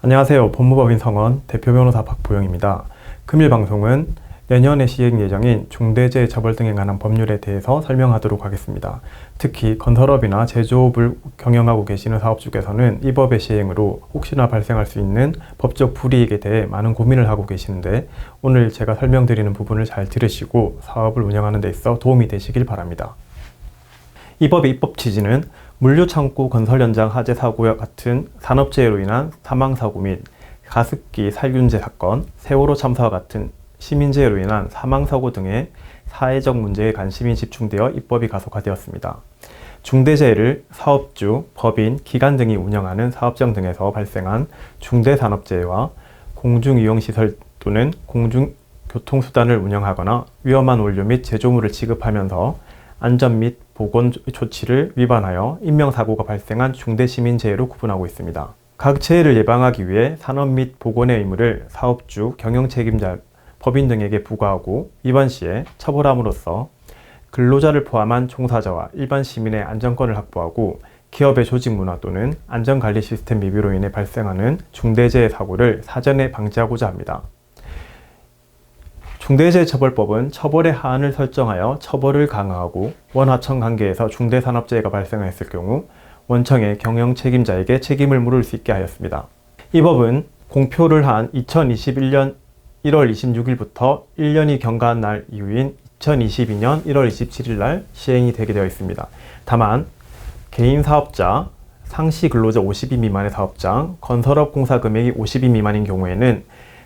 안녕하세요. 법무법인 성원 대표 변호사 박보영입니다. 금일 방송은 내년에 시행 예정인 중대재해처벌 등에 관한 법률에 대해서 설명하도록 하겠습니다. 특히 건설업이나 제조업을 경영하고 계시는 사업주께서는 이 법의 시행으로 혹시나 발생할 수 있는 법적 불이익에 대해 많은 고민을 하고 계시는데, 오늘 제가 설명드리는 부분을 잘 들으시고 사업을 운영하는 데 있어 도움이 되시길 바랍니다. 이 법의 입법 취지는 물류창고 건설 현장 화재 사고와 같은 산업재해로 인한 사망사고 및 가습기 살균제 사건, 세월호 참사와 같은 시민재해로 인한 사망사고 등의 사회적 문제에 관심이 집중되어 입법이 가속화되었습니다. 중대재해를 사업주, 법인, 기관 등이 운영하는 사업장 등에서 발생한 중대산업재해와 공중이용시설 또는 공중교통수단을 운영하거나 위험한 원료 및 제조물을 취급하면서 안전 및 보건 조치를 위반하여 인명사고가 발생한 중대시민재해로 구분하고 있습니다. 각 재해를 예방하기 위해 산업 및 보건의 의무를 사업주, 경영책임자, 법인 등에게 부과하고 위반 시에 처벌함으로써 근로자를 포함한 종사자와 일반 시민의 안전권을 확보하고 기업의 조직 문화 또는 안전관리 시스템 미비로 인해 발생하는 중대재해 사고를 사전에 방지하고자 합니다. 중대재해처벌법은 처벌의 하한을 설정하여 처벌을 강화하고 원하청 관계에서 중대산업재해가 발생했을 경우 원청의 경영책임자에게 책임을 물을 수 있게 하였습니다. 이 법은 공표를 한 2021년 1월 26일부터 1년이 경과한 날 이후인 2022년 1월 27일 날 시행이 되게 되어 있습니다. 다만 개인 사업자, 상시 근로자 50인 미만의 사업장, 건설업 공사 금액이 50인 미만인 경우에는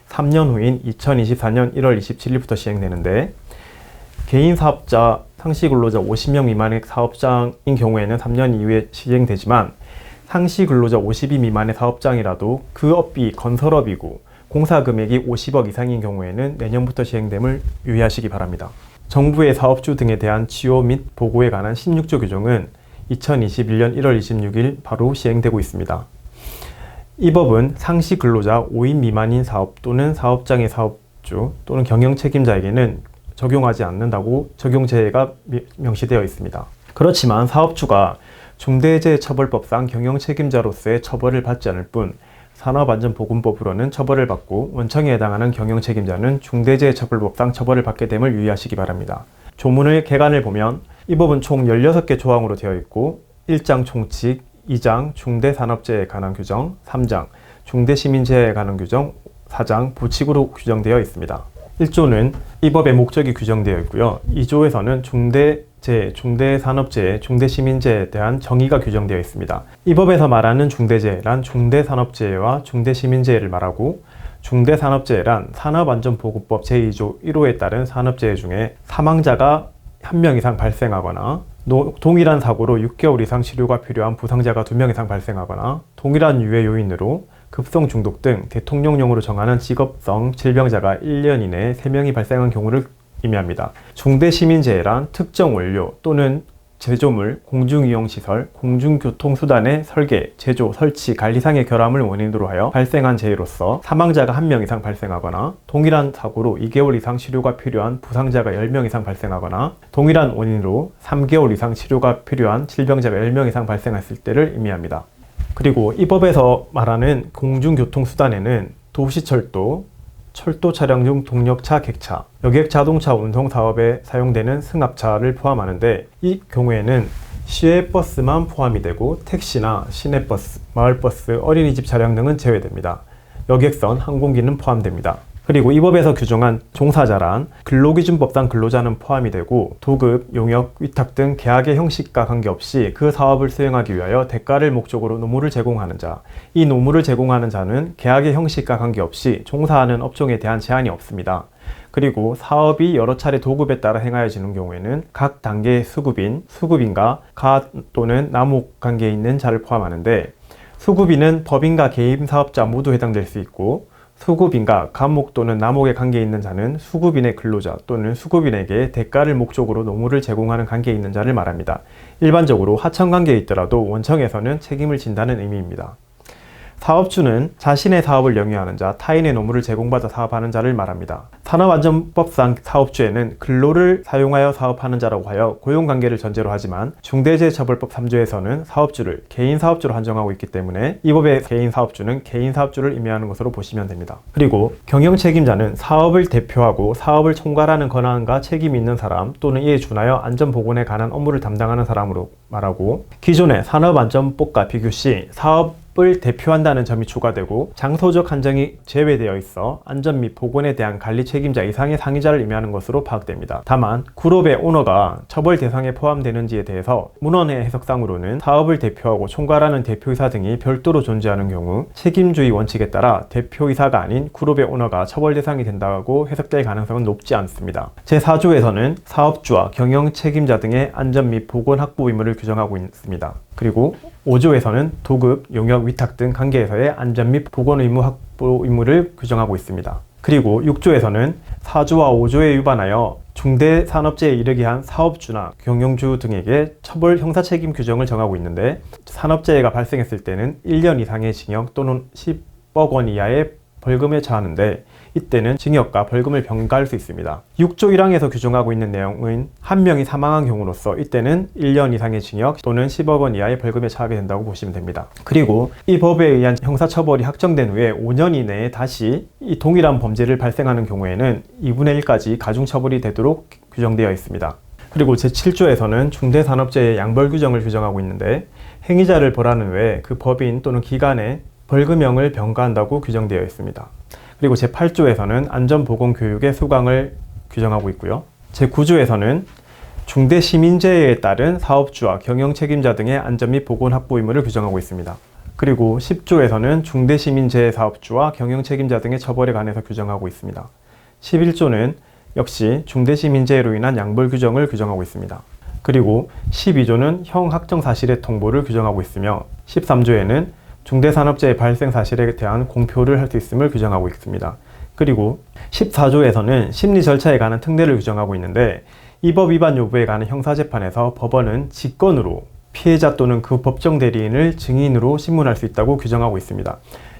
3년 후인 2024년 1월 27일부터 시행되는데, 개인 사업자, 상시 근로자 50명 미만의 사업장인 경우에는 3년 이후에 시행되지만, 상시 근로자 50인 미만의 사업장이라도 그 업이 건설업이고 공사 금액이 50억 이상인 경우에는 내년부터 시행됨을 유의하시기 바랍니다. 정부의 사업주 등에 대한 지원 및 보고에 관한 16조 규정은 2021년 1월 26일 바로 시행되고 있습니다. 이 법은 상시 근로자 5인 미만인 사업 또는 사업장의 사업주 또는 경영책임자에게는 적용하지 않는다고 적용재해가 명시되어 있습니다. 그렇지만 사업주가 중대재해처벌법상 경영책임자로서의 처벌을 받지 않을 뿐 산업안전보건법으로는 처벌을 받고 원청에 해당하는 경영책임자는 중대재해처벌법상 처벌을 받게 됨을 유의하시기 바랍니다. 조문의 개관을 보면 이 법은 총 16개 조항으로 되어 있고 1장 총칙, 2장 중대산업재해에 관한 규정, 3장 중대시민재해에 관한 규정, 4장 부칙으로 규정되어 있습니다. 1조는 이 법의 목적이 규정되어 있고요. 2조에서는 중대재해, 중대산업재해, 중대시민재해에 대한 정의가 규정되어 있습니다. 이 법에서 말하는 중대재해란 중대산업재해와 중대시민재해를 말하고, 중대산업재해란 산업안전보건법 제2조 1호에 따른 산업재해 중에 사망자가 1명 이상 발생하거나 동일한 사고로 6개월 이상 치료가 필요한 부상자가 2명 이상 발생하거나 동일한 유해 요인으로 급성 중독 등 대통령령으로 정하는 직업성 질병자가 1년 이내에 3명이 발생한 경우를 의미합니다. 중대시민재해란 특정 원료 또는 제조물, 공중이용시설, 공중교통수단의 설계, 제조, 설치, 관리상의 결함을 원인으로 하여 발생한 재해로서 사망자가 1명 이상 발생하거나 동일한 사고로 2개월 이상 치료가 필요한 부상자가 10명 이상 발생하거나 동일한 원인으로 3개월 이상 치료가 필요한 질병자가 10명 이상 발생했을 때를 의미합니다. 그리고 이 법에서 말하는 공중교통수단에는 도시철도, 철도 차량 중 동력차, 객차, 여객 자동차 운송 사업에 사용되는 승합차를 포함하는데, 이 경우에는 시외버스만 포함이 되고 택시나 시내버스, 마을버스, 어린이집 차량 등은 제외됩니다. 여객선, 항공기는 포함됩니다. 그리고 이 법에서 규정한 종사자란 근로기준법상 근로자는 포함이 되고 도급, 용역, 위탁 등 계약의 형식과 관계없이 그 사업을 수행하기 위하여 대가를 목적으로 노무를 제공하는 자, 이 노무를 제공하는 자는 계약의 형식과 관계없이 종사하는 업종에 대한 제한이 없습니다. 그리고 사업이 여러 차례 도급에 따라 행하여지는 경우에는 각 단계의 수급인과 가 또는 남목 관계에 있는 자를 포함하는데, 수급인은 법인과 개인 사업자 모두 해당될 수 있고, 수급인과 감목 또는 남목에 관계에 있는 자는 수급인의 근로자 또는 수급인에게 대가를 목적으로 노무를 제공하는 관계에 있는 자를 말합니다. 일반적으로 하청관계에 있더라도 원청에서는 책임을 진다는 의미입니다. 사업주는 자신의 사업을 영위하는 자, 타인의 노무를 제공받아 사업하는 자를 말합니다. 산업안전법상 사업주에는 근로를 사용하여 사업하는 자라고 하여 고용관계를 전제로 하지만 중대재해처벌법 3조에서는 사업주를 개인사업주로 한정하고 있기 때문에 이 법의 개인사업주는 개인사업주를 의미하는 것으로 보시면 됩니다. 그리고 경영책임자는 사업을 대표하고 사업을 총괄하는 권한과 책임이 있는 사람 또는 이에 준하여 안전보건에 관한 업무를 담당하는 사람으로 말하고, 기존의 산업안전법과 비교 시 사업을 대표한다는 점이 추가되고 장소적 한정이 제외되어 있어 안전 및 보건에 대한 관리 책임자 이상의 상의자를 의미하는 것으로 파악됩니다. 다만 그룹의 오너가 처벌 대상에 포함되는지에 대해서 문헌의 해석상으로는 사업을 대표하고 총괄하는 대표이사 등이 별도로 존재하는 경우 책임주의 원칙에 따라 대표이사가 아닌 그룹의 오너가 처벌 대상이 된다고 해석될 가능성은 높지 않습니다. 제4조에서는 사업주와 경영 책임자 등의 안전 및 보건 확보 의무를 규정하고 있습니다. 그리고 5조에서는 도급, 용역, 위탁 등 관계에서의 안전 및 보건 의무 확보 의무를 규정하고 있습니다. 그리고 6조에서는 4조와 5조에 위반하여 중대산업재해에 이르게 한 사업주나 경영주 등에게 처벌 형사책임 규정을 정하고 있는데, 산업재해가 발생했을 때는 1년 이상의 징역 또는 10억 원 이하의 벌금에 처하는데 이때는 징역과 벌금을 병가할 수 있습니다. 6조 1항에서 규정하고 있는 내용은 한 명이 사망한 경우로서 이때는 1년 이상의 징역 또는 10억 원 이하의 벌금에 처하게 된다고 보시면 됩니다. 그리고 이 법에 의한 형사처벌이 확정된 후에 5년 이내에 다시 이 동일한 범죄를 발생하는 경우에는 2분의 1까지 가중처벌이 되도록 규정되어 있습니다. 그리고 제7조에서는 중대산업재해 양벌 규정을 규정하고 있는데, 행위자를 벌하는 외에 그 법인 또는 기관에 벌금형을 병가한다고 규정되어 있습니다. 그리고 제8조에서는 안전보건교육의 수강을 규정하고 있고요. 제9조에서는 중대시민재해에 따른 사업주와 경영책임자 등의 안전 및 보건 확보 의무를 규정하고 있습니다. 그리고 10조에서는 중대시민재해 사업주와 경영책임자 등의 처벌에 관해서 규정하고 있습니다. 11조는 역시 중대시민재해로 인한 양벌 규정을 규정하고 있습니다. 그리고 12조는 형 확정 사실의 통보를 규정하고 있으며, 13조에는 중대산업재해 발생 사실에 대한 공표를 할 수 있음을 규정하고 있습니다. 그리고 14조에서는 심리 절차에 관한 특례를 규정하고 있는데, 이 법 위반 여부에 관한 형사재판에서 법원은 직권으로 피해자 또는 그 법정 대리인을 증인으로 신문할 수 있다고 규정하고 있습니다.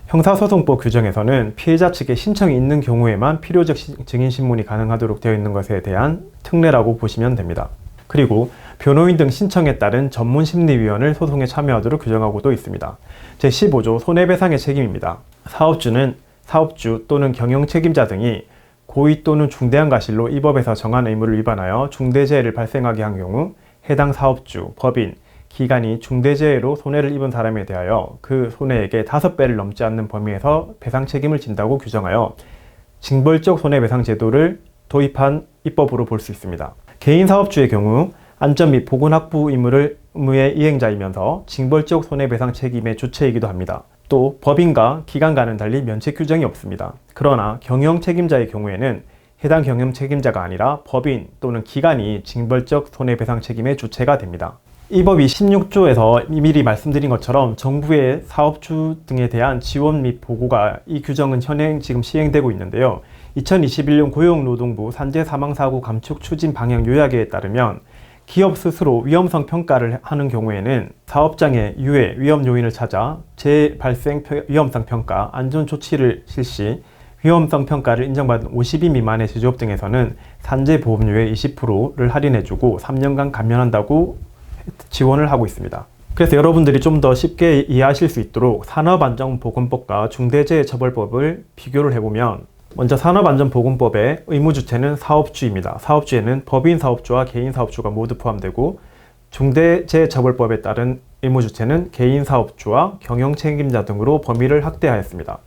형사소송법 규정에서는 피해자 측의 신청이 있는 경우에만 필요적 증인 신문이 가능하도록 되어 있는 것에 대한 특례라고 보시면 됩니다. 그리고 변호인 등 신청에 따른 전문심리위원을 소송에 참여하도록 규정하고도 있습니다. 제15조 손해배상의 책임입니다. 사업주는 사업주 또는 경영책임자 등이 고의 또는 중대한 과실로 이 법에서 정한 의무를 위반하여 중대재해를 발생하게 한 경우 해당 사업주, 법인, 기관이 중대재해로 손해를 입은 사람에 대하여 그 손해액의 5배를 넘지 않는 범위에서 배상 책임을 진다고 규정하여 징벌적 손해배상 제도를 도입한 입법으로 볼 수 있습니다. 개인사업주의 경우 안전 및 보건 확보 의무의 이행자이면서 징벌적 손해배상 책임의 주체이기도 합니다. 또 법인과 기관과는 달리 면책 규정이 없습니다. 그러나 경영 책임자의 경우에는 해당 경영 책임자가 아니라 법인 또는 기관이 징벌적 손해배상 책임의 주체가 됩니다. 이 법이 16조에서 미리 말씀드린 것처럼 정부의 사업주 등에 대한 지원 및 보고가 이 규정은 현행 지금 시행되고 있는데요. 2021년 고용노동부 산재사망사고 감축 추진 방향 요약에 따르면 기업 스스로 위험성 평가를 하는 경우에는 사업장의 유해, 위험 요인을 찾아 재발생 위험성 평가, 안전 조치를 실시, 위험성 평가를 인정받은 50인 미만의 제조업 등에서는 산재보험료의 20%를 할인해주고 3년간 감면한다고 지원을 하고 있습니다. 그래서 여러분들이 좀 더 쉽게 이해하실 수 있도록 산업안전보건법과 중대재해처벌법을 비교를 해보면, 먼저 산업안전보건법의 의무주체는 사업주입니다. 사업주에는 법인 사업주와 개인 사업주가 모두 포함되고, 중대재해처벌법에 따른 의무주체는 개인 사업주와 경영책임자 등으로 범위를 확대하였습니다.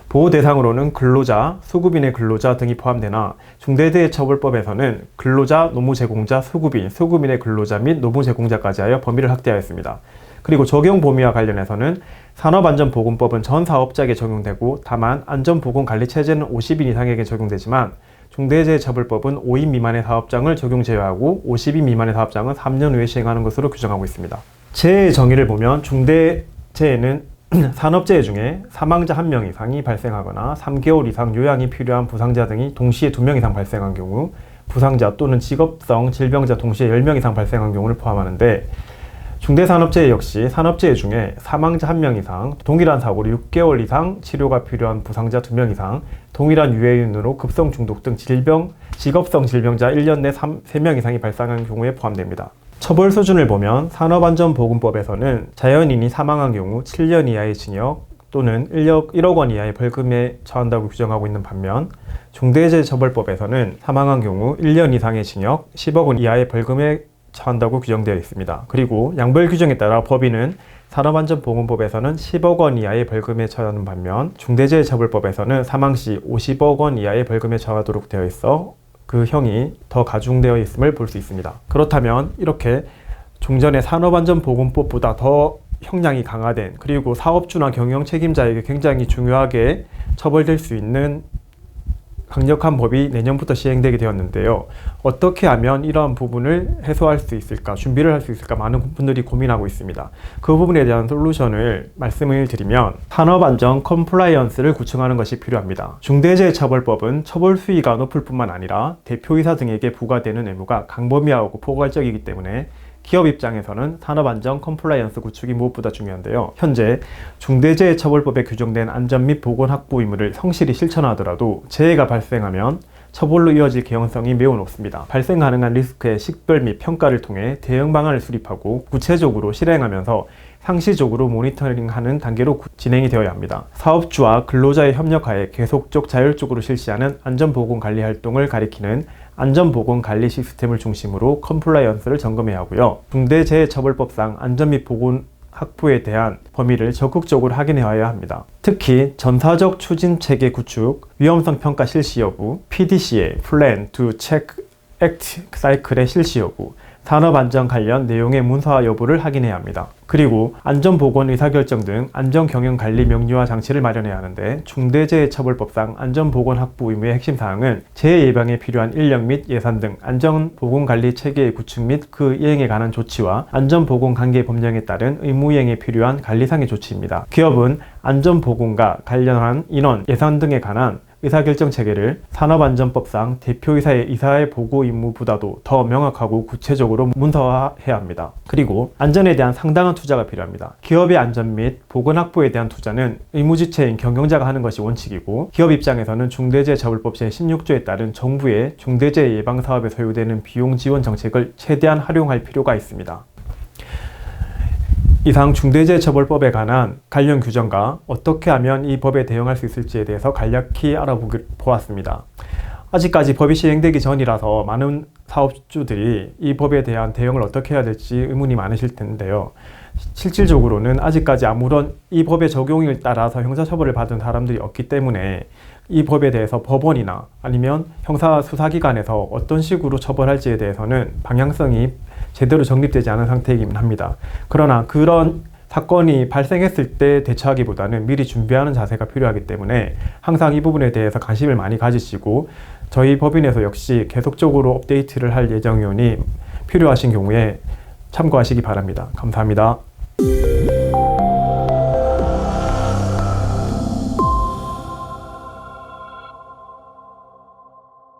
보호 대상으로는 근로자, 수급인의 근로자 등이 포함되나 중대재해처벌법에서는 근로자, 노무제공자, 수급인, 수급인의 근로자 및 노무제공자까지 하여 범위를 확대하였습니다. 그리고 적용 범위와 관련해서는 산업안전보건법은 전 사업자에게 적용되고, 다만 안전보건관리체제는 50인 이상에게 적용되지만 중대재해처벌법은 5인 미만의 사업장을 적용 제외하고 50인 미만의 사업장은 3년 후에 시행하는 것으로 규정하고 있습니다. 재해의 정의를 보면 중대재해는 산업재해 중에 사망자 1명 이상이 발생하거나 3개월 이상 요양이 필요한 부상자 등이 동시에 2명 이상 발생한 경우, 부상자 또는 직업성 질병자 동시에 10명 이상 발생한 경우를 포함하는데, 중대산업재해 역시 산업재해 중에 사망자 1명 이상, 동일한 사고로 6개월 이상 치료가 필요한 부상자 2명 이상, 동일한 유해인으로 급성 중독 등 직업성 질병자 1년 내 3명 이상이 발생한 경우에 포함됩니다. 처벌 수준을 보면 산업안전보건법에서는 자연인이 사망한 경우 7년 이하의 징역 또는 1억 원 이하의 벌금에 처한다고 규정하고 있는 반면, 중대재해처벌법에서는 사망한 경우 1년 이상의 징역, 10억 원 이하의 벌금에 처한다고 규정되어 있습니다. 그리고 양벌 규정에 따라 법인은 산업안전보건법에서는 10억 원 이하의 벌금에 처하는 반면, 중대재해처벌법에서는 사망 시 50억 원 이하의 벌금에 처하도록 되어 있어 그 형이 더 가중되어 있음을 볼 수 있습니다. 그렇다면 이렇게 종전의 산업안전보건법보다 더 형량이 강화된, 그리고 사업주나 경영 책임자에게 굉장히 중요하게 처벌될 수 있는 강력한 법이 내년부터 시행되게 되었는데요. 어떻게 하면 이러한 부분을 해소할 수 있을까, 준비를 할 수 있을까 많은 분들이 고민하고 있습니다. 그 부분에 대한 솔루션을 말씀을 드리면, 산업안전 컴플라이언스를 구축하는 것이 필요합니다. 중대재해처벌법은 처벌 수위가 높을 뿐만 아니라 대표이사 등에게 부과되는 의무가 강범위하고 포괄적이기 때문에 기업 입장에서는 산업안전 컴플라이언스 구축이 무엇보다 중요한데요. 현재 중대재해처벌법에 규정된 안전 및 보건 확보 의무를 성실히 실천하더라도 재해가 발생하면 처벌로 이어질 개연성이 매우 높습니다. 발생 가능한 리스크의 식별 및 평가를 통해 대응 방안을 수립하고 구체적으로 실행하면서 상시적으로 모니터링하는 단계로 진행이 되어야 합니다. 사업주와 근로자의 협력하에 계속적 자율적으로 실시하는 안전보건 관리 활동을 가리키는 안전보건 관리 시스템을 중심으로 컴플라이언스를 점검해야 하고요. 중대재해처벌법상 안전 및 보건 확보에 대한 범위를 적극적으로 확인해야 합니다. 특히 전사적 추진 체계 구축, 위험성 평가 실시 여부, PDCA (Plan to Check Act) 사이클의 실시 여부, 산업안전 관련 내용의 문서화 여부를 확인해야 합니다. 그리고 안전보건 의사결정 등 안전경영관리 명료화 장치를 마련해야 하는데, 중대재해처벌법상 안전보건 확보 의무의 핵심 사항은 재해 예방에 필요한 인력 및 예산 등 안전보건관리 체계의 구축 및 그 이행에 관한 조치와 안전보건 관계 법령에 따른 의무이행에 필요한 관리상의 조치입니다. 기업은 안전보건과 관련한 인원, 예산 등에 관한 의사결정 체계를 산업안전법상 대표이사의 이사의 보고 의무보다도 더 명확하고 구체적으로 문서화해야 합니다. 그리고 안전에 대한 상당한 투자가 필요합니다. 기업의 안전 및 보건 확보에 대한 투자는 의무지체인 경영자가 하는 것이 원칙이고, 기업 입장에서는 중대재해처벌법 제16조에 따른 정부의 중대재해 예방사업에 소요되는 비용 지원 정책을 최대한 활용할 필요가 있습니다. 이상 중대재해처벌법에 관한 관련 규정과 어떻게 하면 이 법에 대응할 수 있을지에 대해서 간략히 알아보았습니다. 아직까지 법이 시행되기 전이라서 많은 사업주들이 이 법에 대한 대응을 어떻게 해야 될지 의문이 많으실 텐데요. 실질적으로는 아직까지 아무런 이 법의 적용을 따라서 형사처벌을 받은 사람들이 없기 때문에 이 법에 대해서 법원이나 아니면 형사수사기관에서 어떤 식으로 처벌할지에 대해서는 방향성이 제대로 정립되지 않은 상태이긴 합니다. 그러나 그런 사건이 발생했을 때 대처하기보다는 미리 준비하는 자세가 필요하기 때문에 항상 이 부분에 대해서 관심을 많이 가지시고, 저희 법인에서 역시 계속적으로 업데이트를 할 예정이오니 필요하신 경우에 참고하시기 바랍니다. 감사합니다.